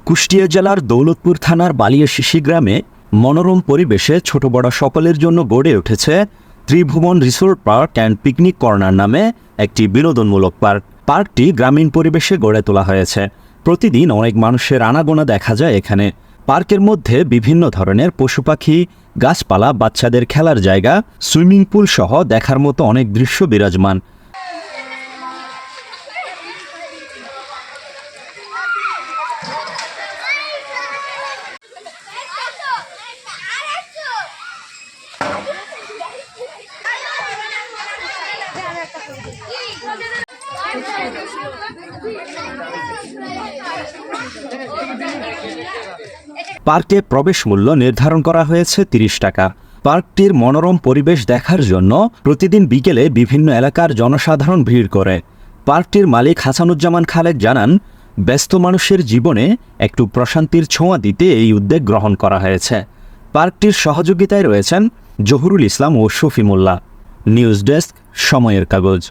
কুষ্টিয়া জেলার দৌলতপুর থানার বালিয়াশিশি গ্রামে মনোরম পরিবেশে ছোট বড় সকলের জন্য গড়ে উঠেছে Tribhuvan resort park and picnic corner নামে একটি বিনোদনমূলক পার্ক। পার্কটি গ্রামীণ পরিবেশে গড়ে তোলা হয়েছে। প্রতিদিন অনেক মানুষের আনাগোনা দেখা যায় এখানে। পার্কের মধ্যে বিভিন্ন ধরনের পশু পাখি, গাছপালা, বাচ্চাদের খেলার জায়গা, সুইমিং পুল সহ দেখার মতো অনেক দৃশ্য বিরাজমান। পার্কে প্রবেশ মূল্য নির্ধারণ করা হয়েছে ৩০ টাকা। পার্কটির মনোরম পরিবেশ দেখার জন্য প্রতিদিন বিকেলে বিভিন্ন এলাকার জনসাধারণ ভিড় করে। পার্কটির মালিক হাসানুজ্জামান খালেক জানান, ব্যস্ত মানুষের জীবনে একটু প্রশান্তির ছোঁয়া দিতে এই উদ্যোগ গ্রহণ করা হয়েছে। পার্কটির সহযোগিতায় রয়েছেন জহুরুল ইসলাম ও শফি মোল্লা। নিউজ ডেস্ক, সময়ের কাগজ।